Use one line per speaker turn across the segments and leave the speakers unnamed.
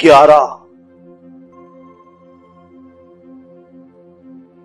11।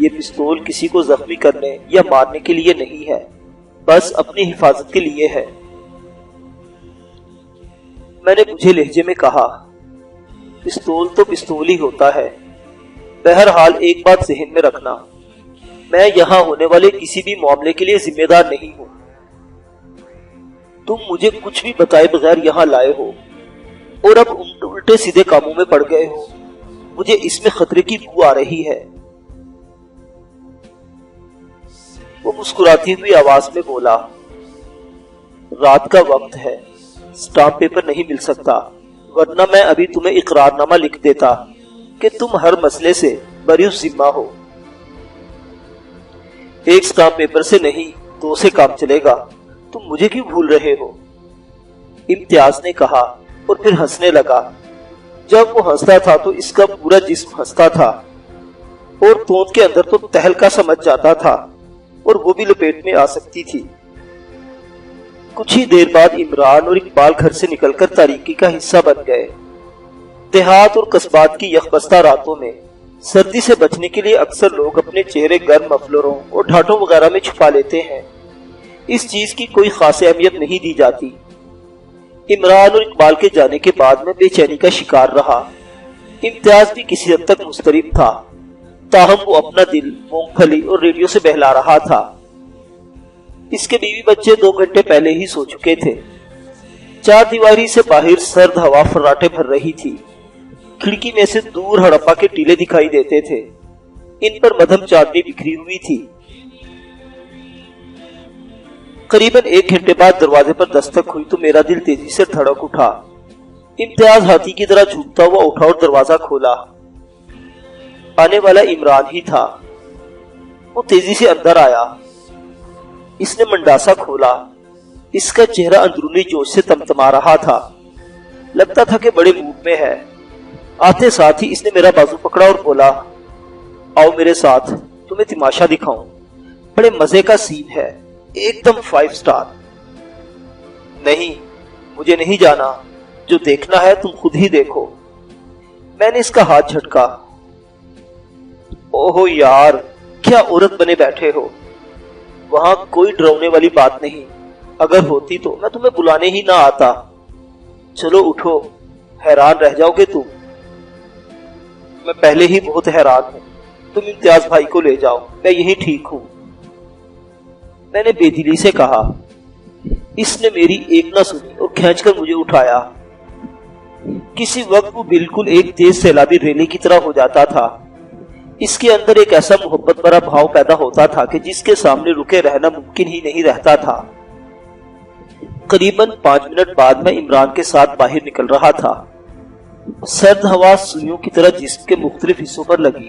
یہ پستول کسی کو زخمی کرنے یا مارنے کے لیے نہیں ہے، بس اپنی حفاظت کے لیے ہے۔ میں نے بجھے لہجے میں کہا، پستول تو پستول ہی ہوتا ہے۔ بہرحال ایک بات ذہن میں رکھنا، میں یہاں ہونے والے کسی بھی معاملے کے لیے ذمہ دار نہیں ہوں۔ تم مجھے کچھ بھی بتائے بغیر یہاں لائے ہو اور اب الٹے سیدھے کاموں میں پڑ گئے ہو۔ مجھے اس میں خطرے کی بو آ رہی ہے۔ وہ مسکراتی ہوئی آواز میں بولا، رات کا وقت ہے، سٹامپ پیپر نہیں مل سکتا، ورنہ میں ابھی تمہیں اقرار نامہ لکھ دیتا کہ تم ہر مسئلے سے بری ذمہ ہو۔ ایک سٹامپ پیپر سے نہیں، 2 سے کام چلے گا، تم مجھے کیوں بھول رہے ہو؟ امتیاز نے کہا اور پھر ہنسنے لگا۔ جب وہ ہنستا تھا تو اس کا پورا جسم ہنستا تھا اور تونت کے اندر تو تہلکا سمجھ جاتا تھا اور وہ بھی لپیٹ میں آ سکتی تھی۔ کچھ ہی دیر بعد عمران اور اقبال گھر سے نکل کر تاریکی کا حصہ بن گئے۔ دیہات اور قصبات کی یخبستہ راتوں میں سردی سے بچنے کے لیے اکثر لوگ اپنے چہرے گرم مفلروں اور ڈھاٹوں وغیرہ میں چھپا لیتے ہیں۔ اس چیز کی کوئی خاص اہمیت نہیں دی جاتی۔ عمران اور اقبال کے جانے کے بعد میں بے چینی کا شکار رہا۔ امتیاز بھی کسی حد تک مضطرب تھا، تاہم وہ اپنا دل مونگ پھلی اور ریڈیو سے بہلا رہا تھا۔ اس کے بیوی بچے 2 گھنٹے پہلے ہی سو چکے تھے۔ 4 دیواری سے باہر سرد ہوا فراٹے بھر رہی تھی۔ کھڑکی میں سے دور ہڑپا کے ٹیلے دکھائی دیتے تھے، ان پر مدھم چاندنی بکھری ہوئی تھی۔ قریباً 1 گھنٹے بعد دروازے پر دستک ہوئی تو میرا دل تیزی سے دھڑک اٹھا۔ امتیاز ہاتھی کی طرح جھومتا ہوا اٹھا اور دروازہ کھولا۔ آنے والا عمران ہی تھا۔ وہ تیزی سے اندر آیا۔ اس نے منڈاسا کھولا۔ اس کا چہرہ اندرونی جوش سے تمتما رہا تھا، لگتا تھا کہ بڑے موڈ میں ہے۔ آتے ساتھ ہی اس نے میرا بازو پکڑا اور بولا، آؤ میرے ساتھ، تمہیں تماشا دکھاؤں، بڑے مزے کا سین ہے، ایک دم 5 سٹار۔ نہیں، مجھے نہیں جانا، جو دیکھنا ہے تم خود ہی دیکھو۔ میں نے اس کا ہاتھ جھٹکا۔ اوہو یار، کیا عورت بنے بیٹھے ہو، وہاں کوئی ڈراؤنے والی بات نہیں، اگر ہوتی تو میں تمہیں بلانے ہی نہ آتا۔ چلو اٹھو، حیران رہ جاؤ گے تم۔ میں پہلے ہی بہت حیران ہوں، تم امتیاز بھائی کو لے جاؤ، میں یہی ٹھیک ہوں۔ میں نے بے دلی سے کہا۔ اس نے میری ایک نہ سنی اور کھینچ کر مجھے اٹھایا۔ کسی وقت وہ بالکل ایک تیز سیلابی ریلی کی طرح ہو جاتا تھا۔ اس کے اندر ایک ایسا محبت بھرا بھاؤ پیدا ہوتا تھا کہ جس کے سامنے رکے رہنا ممکن ہی نہیں رہتا تھا۔ قریباً 5 منٹ بعد میں عمران کے ساتھ باہر نکل رہا تھا۔ سرد ہوا سوئیوں کی طرح جسم کے مختلف حصوں پر لگی۔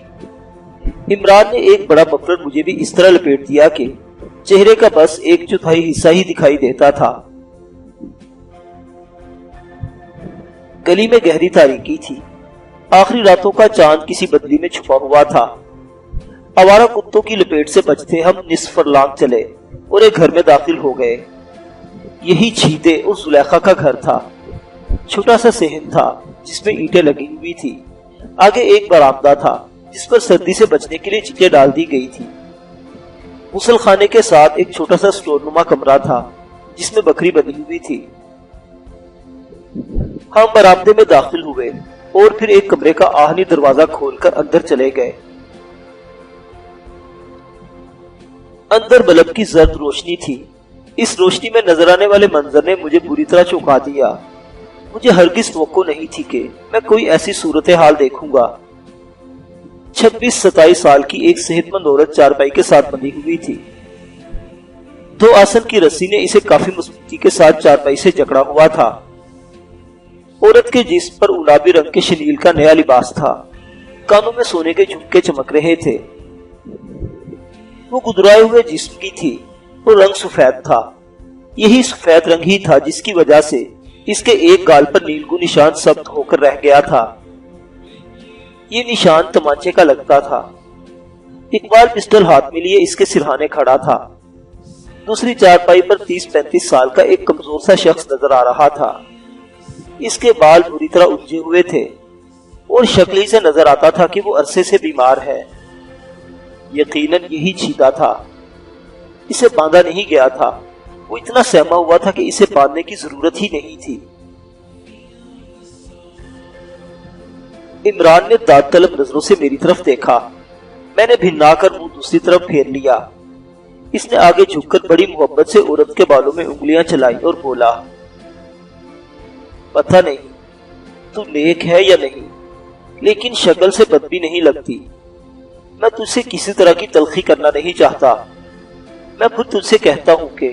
عمران نے ایک بڑا مفلر مجھے بھی اس طرح لپیٹ دیا کہ چہرے کا بس 1/4 حصہ ہی دکھائی دیتا تھا۔ گلی میں گہری تاریکی تھی۔ آخری راتوں کا چاند کسی بدلی میں چھپا ہوا تھا۔ آوارہ کتوں کی لپیٹ سے بچتے ہم نصف فرلانگ چلے اور ایک گھر میں داخل ہو گئے۔ یہی چھیتے اور زلیخا کا گھر تھا۔ چھوٹا سا صحن تھا جس میں اینٹیں لگی ہوئی تھی۔ آگے ایک برآمدہ تھا جس پر سردی سے بچنے کے لیے چٹیں ڈال دی گئی تھی۔ غسل خانے کے ساتھ ایک چھوٹا سا سٹور نما کمرہ تھا جس میں بکری بندھی ہوئی تھی۔ ہم برآمدے میں داخل ہوئے اور پھر ایک کمرے کا آہنی دروازہ کھول کر اندر چلے گئے۔ اندر بلب کی زرد روشنی تھی۔ اس روشنی میں نظر آنے والے منظر نے مجھے بری طرح چونکا دیا۔ مجھے ہرگز توقع نہیں تھی کہ میں کوئی ایسی صورتحال دیکھوں گا۔ 26-27 سال کی ایک صحت مند عورت چارپائی کے ساتھ بندھی ہوئی تھی۔ 2 آسن کی رسی نے اسے کافی مضبوطی کے ساتھ چارپائی سے جکڑا ہوا تھا۔ عورت کے جسم پر گلابی رنگ کے شنیل کا نیا لباس تھا۔ کانوں میں سونے کے جھمکے چمک رہے تھے۔ وہ گدرائے ہوئے جسم کی تھی اور رنگ سفید تھا۔ یہی سفید رنگ ہی تھا جس کی وجہ سے اس کے ایک گال پر نیلگو نشان ثبت ہو کر رہ گیا تھا۔ یہ نشان تمانچے کا لگتا تھا۔ اقبال پسٹل ہاتھ میں لیے اس کے سرہانے کھڑا تھا۔ دوسری چارپائی پر 30-35 سال کا ایک کمزور سا شخص نظر آ رہا تھا۔ اس کے بال بری طرح الجھے ہوئے تھے اور شکل ہی سے نظر آتا تھا کہ وہ عرصے سے بیمار ہے۔ یقیناً یہی چیتا تھا، اسے باندھا نہیں گیا تھا، وہ اتنا سہما ہوا تھا کہ اسے باندھنے کی ضرورت ہی نہیں تھی۔ عمران نے داد طلب نظروں سے میری طرف دیکھا، میں نے بھنا کر منہ دوسری طرف پھیر لیا۔ اس نے آگے جھک کر بڑی محبت سے عورت کے بالوں میں انگلیاں چلائی اور بولا، پتہ نہیں تو نیک ہے یا نہیں، لیکن شکل سے بد بھی نہیں لگتی۔ میں تجھ سے کسی طرح کی تلخی کرنا نہیں چاہتا، میں خود تجھ سے کہتا ہوں کہ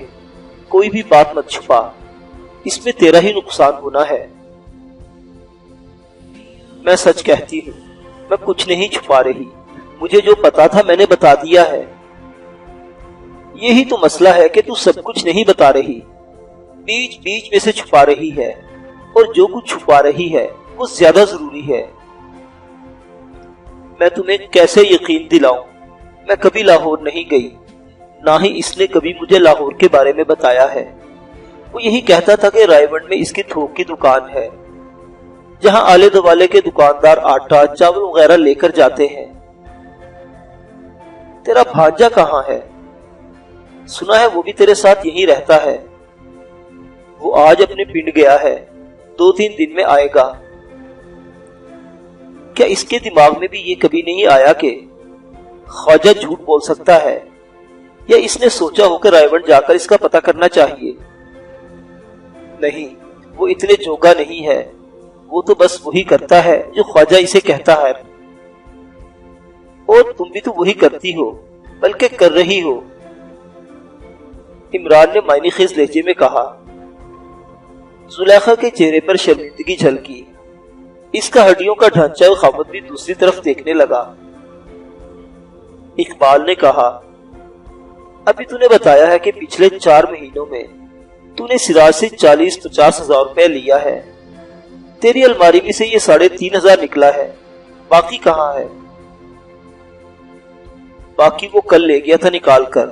کوئی بھی بات مت چھپا، اس میں تیرا ہی نقصان ہونا ہے۔ میں سچ کہتی ہوں، میں کچھ نہیں چھپا رہی، مجھے جو پتا تھا میں نے بتا دیا ہے۔ یہی تو مسئلہ ہے کہ تو سب کچھ نہیں بتا رہی، بیچ بیچ میں سے چھپا رہی ہے، اور جو کچھ چھپا رہی ہے وہ زیادہ ضروری ہے۔ میں تمہیں کیسے یقین دلاؤں؟ میں کبھی لاہور نہیں گئی، نہ ہی اس نے کبھی مجھے لاہور کے بارے میں بتایا ہے۔ وہ یہی کہتا تھا کہ رائے گنج میں اس کی تھوک کی دکان ہے، جہاں آلے دوالے کے دکاندار آٹا چاول وغیرہ لے کر جاتے ہیں۔ تیرا بھانجا کہاں ہے؟ سنا ہے وہ بھی تیرے ساتھ یہیں رہتا ہے۔ وہ آج اپنے پنڈ گیا ہے، 2-3 دن میں آئے گا۔ کیا اس کے دماغ میں بھی یہ کبھی نہیں آیا کہ خواجہ جھوٹ بول سکتا ہے، یا اس نے سوچا ہو کہ رائے گنج جا کر اس کا پتہ کرنا چاہیے؟ نہیں، وہ اتنے جوگا نہیں ہے، وہ تو بس وہی کرتا ہے جو خواجہ اسے کہتا ہے، اور تم بھی تو وہی کرتی ہو، بلکہ کر رہی ہو۔ عمران نے معنی خیز لہجے میں کہا۔ زلیخا کے چہرے پر شرمندگی جھلکی، اس کا ہڈیوں کا ڈھانچہ اور خامت بھی دوسری طرف دیکھنے لگا۔ اقبال نے کہا، ابھی تو نے بتایا ہے کہ پچھلے 4 مہینوں میں تو نے سراج سے 40-50 ہزار روپے لیا ہے، تیری الماری میں سے یہ 3,500 نکلا ہے، باقی کہاں ہے؟ باقی وہ کل لے گیا تھا نکال کر،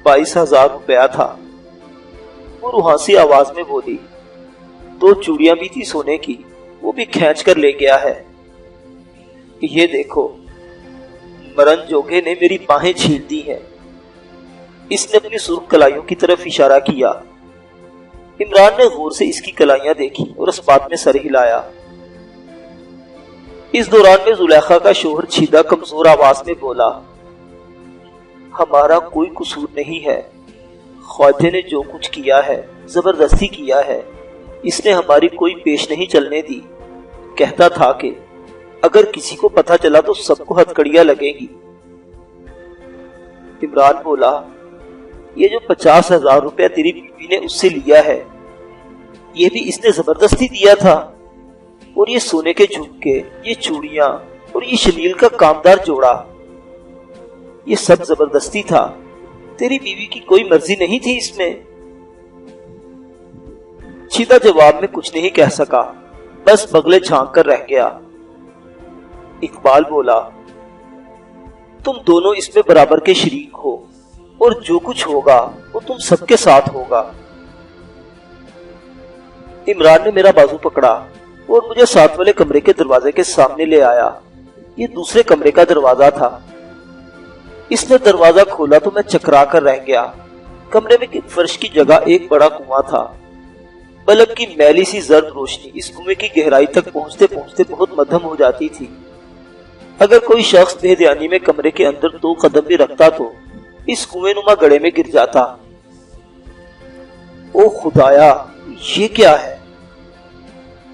22,000 روپیہ تھا۔ وہ روحانسی آواز میں بولی، 2 چوڑیاں بھی تھی سونے کی، وہ بھی کھینچ کر لے گیا ہے۔ یہ دیکھو، مرن جوگے نے میری باہیں چھین دی ہیں۔ اس نے اپنی سرخ کلائیوں کی طرف اشارہ کیا۔ عمران نے غور سے اس کی کلائیاں دیکھی اور اس بات میں سر ہلایا۔ اس دوران میں زلیخا کا شوہر چھیدہ کمزور آواز میں بولا، ہمارا کوئی قصور نہیں ہے، خواجہ نے جو کچھ کیا ہے زبردستی کیا ہے، اس نے ہماری کوئی پیش نہیں چلنے دی، کہتا تھا کہ اگر کسی کو پتہ چلا تو سب کو ہتکڑیاں لگے گی۔ عمران بولا، یہ جو 50,000 روپے تیری بیوی نے اس سے لیا ہے، یہ بھی اس نے زبردستی دیا تھا، اور یہ سونے کے جھمکے، یہ چوڑیاں اور یہ شلیل کا کامدار جوڑا، یہ سب زبردستی تھا، تیری بیوی کی کوئی مرضی نہیں تھی اس میں۔ چھیتا جواب میں کچھ نہیں کہہ سکا، بس بغلے جھانک کر رہ گیا۔ اقبال بولا، تم دونوں اس میں برابر کے شریک ہو، اور جو کچھ ہوگا وہ تم سب کے ساتھ ہوگا۔ عمران نے میرا بازو پکڑا اور مجھے ساتھ والے کمرے کے دروازے کے سامنے لے آیا۔ یہ دوسرے کمرے کا دروازہ تھا۔ اس نے دروازہ کھولا تو میں چکرا کر رہ گیا۔ کمرے میں فرش کی جگہ ایک بڑا کنواں تھا۔ بلب کی میلی سی زرد روشنی اس کنویں کی گہرائی تک پہنچتے پہنچتے بہت مدھم ہو جاتی تھی۔ اگر کوئی شخص بے دھیانی میں کمرے کے اندر 2 قدم بھی رکھتا تو اس کنویں نما گڑھے میں گر جاتا۔ او خدایا، یہ کیا ہے؟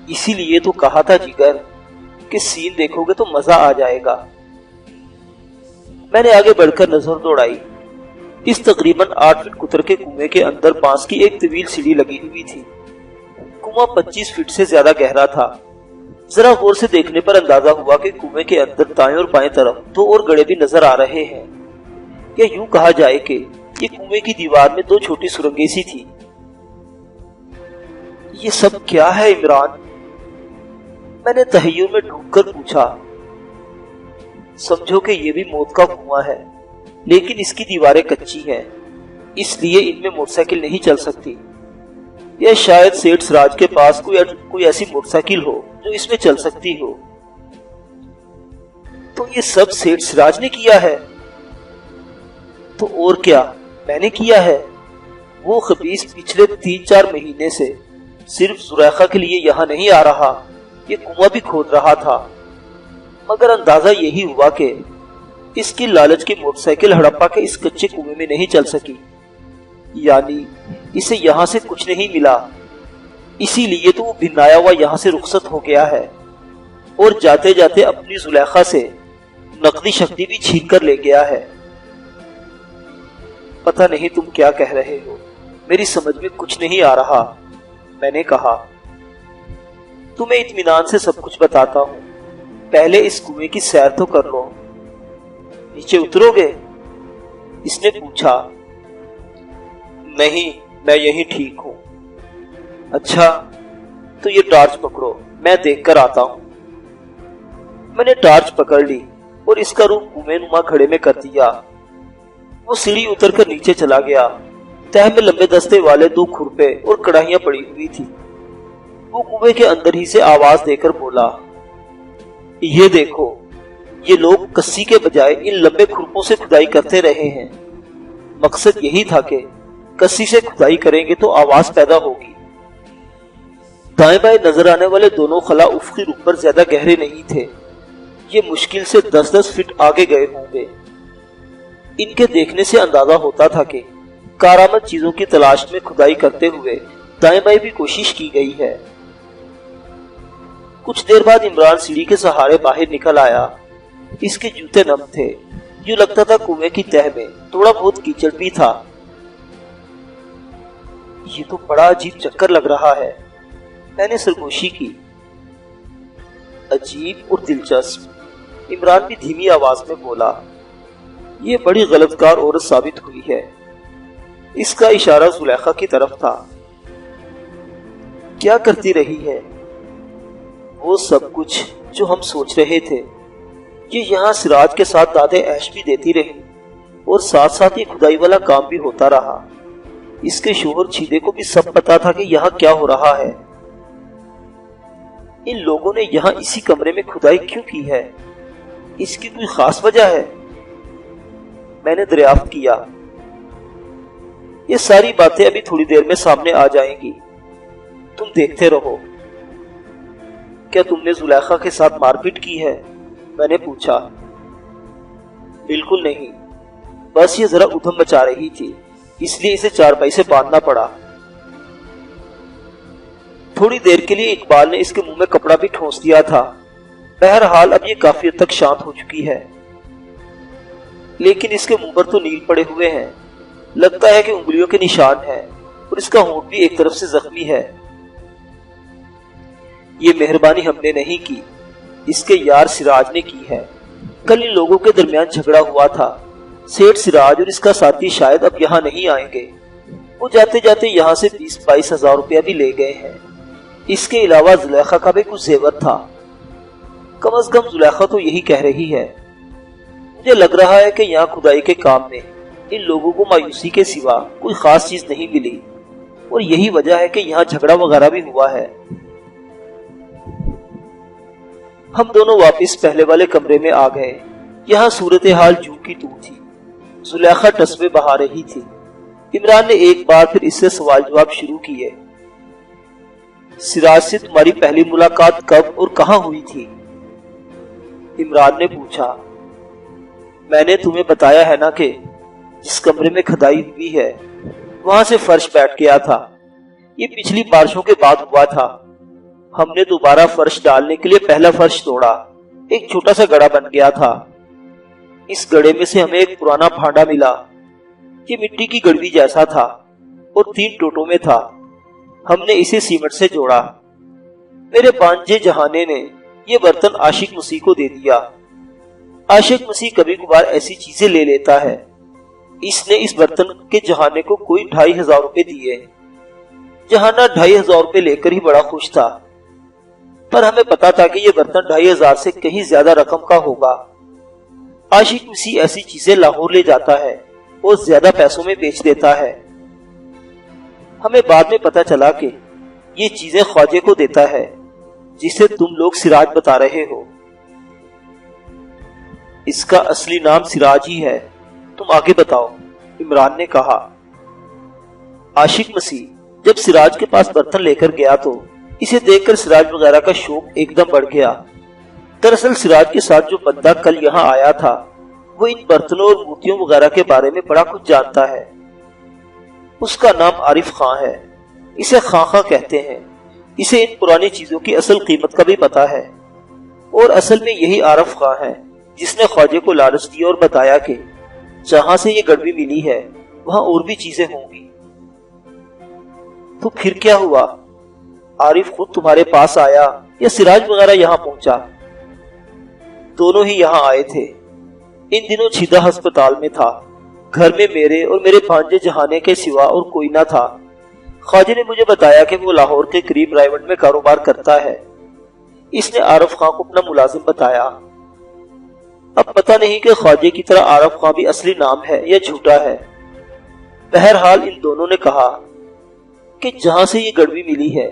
اسی لیے تو کہا تھا جگر کہ سین دیکھو گے تو مزہ آ جائے گا۔ میں نے آگے بڑھ کر نظر دوڑائی۔ اس تقریباً 8 فٹ قطر کے کنویں کے اندر بانس کی ایک طویل سیڑھی لگی ہوئی تھی۔ کنواں 25 فٹ سے زیادہ گہرا تھا۔ ذرا غور سے دیکھنے پر اندازہ ہوا کہ کنویں کے اندر دائیں اور بائیں طرف 2 اور گڑھے بھی نظر آ رہے ہیں، یا یوں کہا جائے کہ یہ کنویں کی دیوار میں 2 چھوٹی سرنگیں سی تھی۔ یہ سب کیا ہے عمران؟ میں نے تحیر میں ڈوب کر پوچھا۔ سمجھو کہ یہ بھی موت کا کنواں ہے، لیکن اس کی دیواریں کچی ہیں، اس لیے ان میں موٹر سائیکل نہیں چل سکتی۔ یا شاید سیٹھ سراج کے پاس کوئی ایسی موٹر سائیکل ہو جو اس میں چل سکتی ہو۔ تو یہ سب سیٹھ سراج نے کیا ہے؟ تو اور کیا میں نے کیا ہے؟ وہ خبیث پچھلے 3-4 مہینے سے صرف زلیخا کے لیے یہاں نہیں آ رہا، یہ کنواں بھی کھود رہا تھا، مگر اندازہ یہی ہوا کہ اس کی لالچ کی موٹر سائیکل ہڑپا کے اس کچے کنویں میں نہیں چل سکی، یعنی اسے یہاں سے کچھ نہیں ملا، اسی لیے تو وہ بھنایا ہوا یہاں سے رخصت ہو گیا ہے اور جاتے جاتے اپنی زلیخا سے نقدی شکتی بھی چھین کر لے گیا ہے۔ پتہ نہیں تم کیا کہہ رہے ہو، میری سمجھ میں کچھ نہیں آ رہا، میں نے کہا۔ تمہیں اطمینان سے سب کچھ بتاتا ہوں، پہلے اس کنویں کی سیر تو کر لو۔ نیچے اترو گے؟ اس نے پوچھا۔ نہیں، میں یہیں ٹھیک ہوں۔ اچھا، تو یہ ٹارچ پکڑو، میں دیکھ کر آتا ہوں۔ میں نے ٹارچ پکڑ لی اور اس کا رخ کنویں نما گھڑے میں کر دیا۔ وہ سیڑھی اتر کر نیچے چلا گیا۔ تہ میں لمبے دستے والے 2 کھرپے اور کڑاہیاں پڑی ہوئی تھی۔ وہ کنویں کے اندر ہی سے آواز دے کر بولا، یہ دیکھو، یہ لوگ کسی کے بجائے ان لمبے کھرپوں سے کھدائی کرتے رہے ہیں۔ مقصد یہی تھا کہ کسی سے کھدائی کریں گے تو آواز پیدا ہوگی۔ دائیں بائیں نظر آنے والے دونوں خلا افقی رخ پر زیادہ گہرے نہیں تھے، یہ مشکل سے 10-10 فٹ آگے گئے ہوں گے۔ ان کے دیکھنے سے اندازہ ہوتا تھا کہ کارآمد چیزوں کی تلاش میں کھدائی کرتے ہوئے دائیں بائیں بھی کوشش کی گئی ہے۔ کچھ دیر بعد عمران سیڑھی کے سہارے باہر نکل آیا۔ اس کے جوتے نم تھے، یوں لگتا تھا کنویں کی تہ میں تھوڑا بہت کیچڑ بھی تھا۔ یہ تو بڑا عجیب چکر لگ رہا ہے، میں نے سرگوشی کی۔ عجیب اور دلچسپ، عمران بھی دھیمی آواز میں بولا۔ یہ بڑی غلط کار عورت ثابت ہوئی ہے۔ اس کا اشارہ زلیخا کی طرف تھا۔ کیا کرتی رہی ہے؟ وہ سب کچھ جو ہم سوچ رہے تھے۔ یہ یہاں سراج کے ساتھ دادے عیش بھی دیتی رہی اور ساتھ ساتھ یہ کھدائی والا کام بھی ہوتا رہا۔ اس کے شوہر چھیدے کو بھی سب پتا تھا کہ یہاں کیا ہو رہا ہے۔ ان لوگوں نے یہاں اسی کمرے میں کھدائی کیوں کی ہے؟ اس کی کوئی خاص وجہ ہے؟ میں نے دریافت کیا۔ یہ ساری باتیں ابھی تھوڑی دیر میں سامنے آ جائیں گی، تم دیکھتے رہو۔ کیا تم نے زلیخا کے ساتھ مار پیٹ کی ہے؟ میں نے پوچھا۔ بالکل نہیں، بس یہ ذرا ادھم مچا رہی تھی، اس لیے اسے چارپائی سے باندھنا پڑا۔ تھوڑی دیر کے لیے اقبال نے اس کے منہ میں کپڑا بھی ٹھونس دیا تھا۔ بہرحال اب یہ کافی حد تک شانت ہو چکی ہے، لیکن اس کے منہ پر تو نیل پڑے ہوئے ہیں، لگتا ہے کہ انگلیوں کے نشان ہیں اور اس کا ہونٹ بھی ایک طرف سے زخمی ہے۔ یہ مہربانی ہم نے نہیں کی، اس کے یار سراج نے کی ہے۔ کل ان لوگوں کے درمیان جھگڑا ہوا تھا۔ سیٹھ سراج اور اس کا ساتھی شاید اب یہاں نہیں آئیں گے۔ وہ جاتے جاتے یہاں سے 20-22 ہزار روپیہ بھی لے گئے ہیں۔ اس کے علاوہ زلیخا کا بھی کچھ زیور تھا۔ کم از کم زلیخا تو یہی کہہ رہی ہے۔ مجھے لگ رہا ہے کہ یہاں کھدائی کے کام میں ان لوگوں کو مایوسی کے سوا کوئی خاص چیز نہیں ملی، اور یہی وجہ ہے کہ یہاں جھگڑا وغیرہ بھی ہوا ہے۔ ہم دونوں واپس پہلے والے کمرے میں آ گئے۔ یہاں صورتحال جو کی تو تھی۔ زلیخا ٹسبے بہا رہی تھی۔ عمران نے ایک بار پھر اس سے سوال جواب شروع کیے۔ سراج سے تمہاری پہلی ملاقات کب اور کہاں ہوئی تھی؟ عمران نے پوچھا۔ میں نے تمہیں بتایا ہے نا کہ جس کمرے میں کھدائی ہوئی ہے وہاں سے فرش بیٹھ گیا تھا۔ یہ پچھلی بارشوں کے بعد ہوا تھا۔ ہم نے دوبارہ فرش ڈالنے کے لیے پہلا فرش توڑا، ایک چھوٹا سا گڑھا بن گیا تھا۔ اس گڑھے میں سے ہمیں ایک پرانا بھانڈا ملا۔ یہ مٹی کی گڑوی جیسا تھا اور 3 ٹوٹوں میں تھا۔ ہم نے اسے سیمنٹ سے جوڑا۔ میرے بانجے جہانے نے یہ برتن عاشق مسیح کو دے دیا۔ عاشق مسیح کبھی کبھار ایسی چیزیں لے لیتا ہے۔ اس نے اس برتن کے جہانے کو کوئی 2500 روپے دیے۔ جہانا 2500 روپے لے کر ہی بڑا خوش تھا، پر ہمیں پتا تھا کہ یہ برتن 2500 سے کہیں زیادہ رقم کا ہوگا۔ عاشق مسیح ایسی چیزیں لاہور لے جاتا ہے اور زیادہ پیسوں میں بیچ دیتا ہے۔ ہمیں بعد میں پتا چلا کہ یہ چیزیں خواجے کو دیتا ہے، جسے تم لوگ سراج بتا رہے ہو۔ اس کا اصلی نام سراج ہی ہے، تم آگے بتاؤ۔ عمران نے کہا۔ عاشق مسیح جب سراج کے پاس برتن لے کر گیا تو اسے دیکھ کر سراج وغیرہ کا شوق ایک دم بڑھ گیا۔ دراصل سراج کے ساتھ جو بندہ کل یہاں آیا تھا وہ ان برتنوں اور مورتیوں وغیرہ کے بارے میں بڑا کچھ جانتا ہے۔ اس کا نام عارف خاں ہے، اسے خاں خاں کہتے ہیں۔ اسے ان پرانی چیزوں کی اصل قیمت کا بھی پتا ہے، اور اصل میں یہی عارف خاں ہے جس نے خواجے کو لالچ دیا اور بتایا کہ جہاں سے یہ گڑوی ملی ہے وہاں اور بھی چیزیں ہوں گی۔ تو پھر کیا ہوا؟ عارف خود تمہارے پاس آیا یا سراج وغیرہ یہاں پہنچا؟ دونوں ہی یہاں آئے تھے۔ ان دنوں چھیدہ ہسپتال میں تھا۔ گھر میں میرے اور میرے بھانجے جہانے کے سوا اور کوئی نہ تھا۔ خواجے نے مجھے بتایا کہ وہ لاہور کے قریب رائیونڈ میں کاروبار کرتا ہے۔ اس نے عارف خاں کو اپنا ملازم بتایا۔ اب پتہ نہیں کہ خواجے کی طرح عارف خاں بھی اصلی نام ہے یا جھوٹا ہے۔ بہرحال ان دونوں نے کہا کہ جہاں سے یہ گڑوی ملی ہے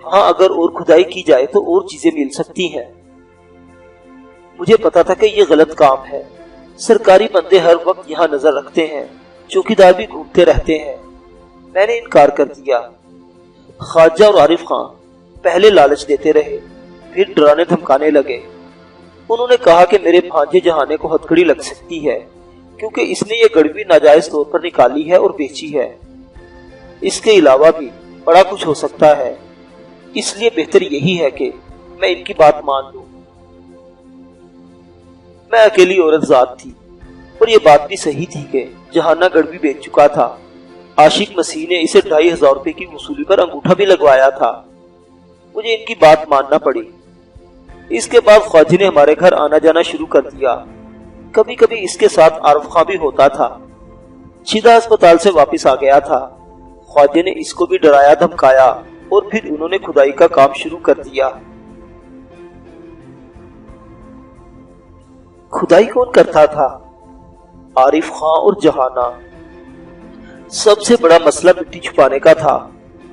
وہاں اگر اور کھدائی کی جائے تو اور چیزیں مل سکتی ہیں۔ مجھے پتا تھا کہ یہ غلط کام ہے۔ سرکاری بندے ہر وقت یہاں نظر رکھتے ہیں، چوکیدار بھی گھومتے رہتے ہیں۔ میں نے انکار کر دیا۔ خواجہ اور عارف خاں پہلے لالچ دیتے رہے، پھر ڈرانے دھمکانے لگے۔ انہوں نے کہا کہ میرے بھانجے جہانے کو ہتھکڑی لگ سکتی ہے کیونکہ اس نے یہ گڑوی ناجائز طور پر نکالی ہے اور بیچی ہے۔ اس کے علاوہ بھی بڑا کچھ ہو سکتا ہے، اس لیے بہتر یہی ہے کہ میں ان کی بات مان لوں۔ میں اکیلی عورت ذات تھی اور یہ بات بھی صحیح تھی کہ جہانہ گڑوی بیچ چکا تھا۔ عاشق مسیح نے اسے 2500 روپے کی وصولی پر انگوٹھا بھی لگوایا تھا۔ مجھے ان کی بات ماننا پڑی۔ اس کے بعد خواجے نے ہمارے گھر آنا جانا شروع کر دیا۔ کبھی کبھی اس کے ساتھ عارف خاں بھی ہوتا تھا۔ چھیدہ ہسپتال سے واپس آ گیا تھا۔ خواجے نے اس کو بھی ڈرایا دھمکایا اور پھر انہوں نے کھدائی کا کام شروع کر دیا۔ کھدائی کون کرتا تھا؟ عارف خاں اور جہانہ۔ سب سے بڑا مسئلہ مٹی چھپانے کا تھا۔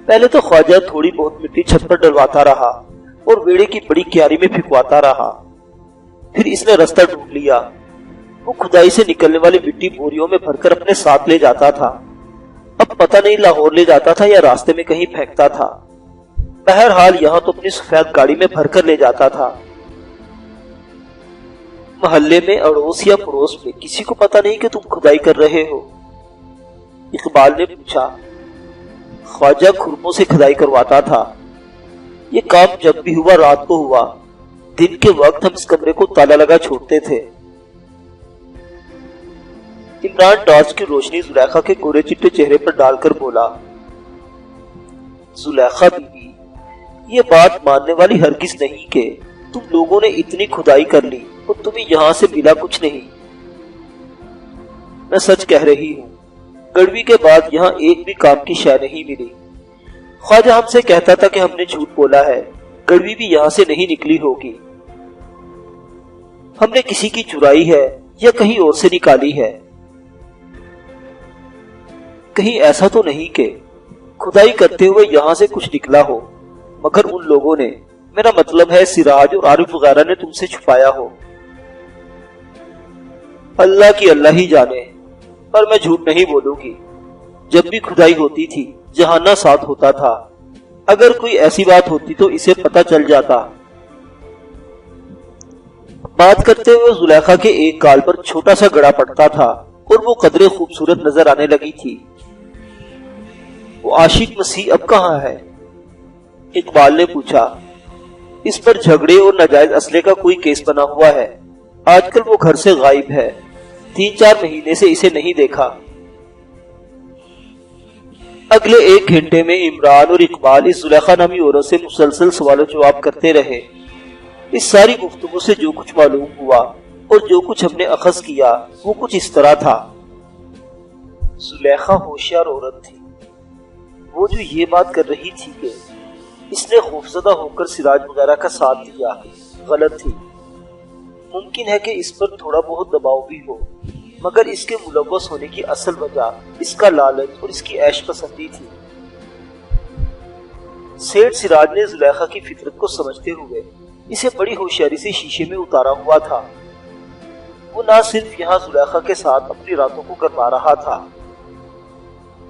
پہلے تو خواجہ تھوڑی بہت مٹی چھت پر ڈلواتا رہا اور ویڑے کی بڑی کیاری میں پھینکواتا رہا۔ پھر اس نے رستہ ڈھونڈ لیا۔ وہ کھدائی سے نکلنے والی مٹی بوریوں میں بھر کر اپنے ساتھ لے جاتا تھا۔ اب پتہ نہیں لاہور لے جاتا تھا یا راستے میں کہیں پھینکتا تھا۔ بہرحال یہاں تو اپنی سفید گاڑی میں بھر کر لے جاتا تھا۔ محلے میں اڑوس یا پڑوس میں کسی کو پتہ نہیں کہ تم کھدائی کر رہے ہو؟ اقبال نے پوچھا۔ خواجہ کھرموں سے کھدائی کرواتا تھا۔ یہ کام جب بھی ہوا رات کو ہوا۔ دن کے وقت ہم اس کمرے کو تالا لگا چھوڑتے تھے۔ عمران ٹارچ کی روشنی زلیخا کے گورے چٹے چہرے پر ڈال کر بولا۔ زلیخا بی بی، یہ بات ماننے والی ہرگز نہیں کہ تم لوگوں نے اتنی کھدائی کر لی اور تمہیں یہاں سے ملا کچھ نہیں۔ میں سچ کہہ رہی ہوں، گڑوی کے بعد یہاں ایک بھی کام کی شے نہیں ملی۔ خواجہ ہم سے کہتا تھا کہ ہم نے جھوٹ بولا ہے، گڑوی بھی یہاں سے نہیں نکلی ہوگی۔ ہم نے کسی کی چرائی ہے یا کہیں اور سے نکالی ہے۔ کہیں ایسا تو نہیں کہ کھدائی کرتے ہوئے یہاں سے کچھ نکلا ہو مگر ان لوگوں نے، میرا مطلب ہے سراج اور عارف وغیرہ نے تم سے چھپایا ہو۔ اللہ کی اللہ ہی جانے، پر میں جھوٹ نہیں بولوں گی۔ جب بھی کھدائی ہوتی تھی جہانہ ساتھ ہوتا تھا۔ اگر کوئی ایسی بات ہوتی تو اسے پتہ چل جاتا۔ بات کرتے ہوئے زلیخا کے ایک گال پر چھوٹا سا گڑا پڑتا تھا اور وہ قدرے خوبصورت نظر آنے لگی تھی۔ وہ عاشق مسیح اب کہاں ہے؟ اقبال نے پوچھا۔ اس پر جھگڑے اور ناجائز اسلحے کا کوئی کیس بنا ہوا ہے۔ آج کل وہ گھر سے غائب ہے۔ 3-4 مہینے سے اسے نہیں دیکھا۔ اگلے 1 گھنٹے میں عمران اور اقبال اس زلیخا نامی عورت سے مسلسل سوال و جواب کرتے رہے۔ اس ساری گفتگو سے جو کچھ معلوم ہوا اور جو کچھ ہم نے اخذ کیا وہ کچھ اس طرح تھا۔ زلیخا ہوشیار عورت تھی۔ وہ جو یہ بات کر رہی تھی کہ اس نے خوفزدہ ہو کر سراج وغیرہ کا ساتھ دیا، غلط تھی۔ ممکن ہے کہ اس پر تھوڑا بہت دباؤ بھی ہو، مگر اس کے ملوث ہونے کی اصل وجہ اس کا لالچ اور اس کی عیش پسندی تھی۔ سیٹھ سراج نے زلیخا کی فطرت کو سمجھتے ہوئے اسے بڑی ہوشیاری سے شیشے میں اتارا ہوا تھا۔ وہ نہ صرف یہاں زلیخا کے ساتھ اپنی راتوں کو گزار رہا تھا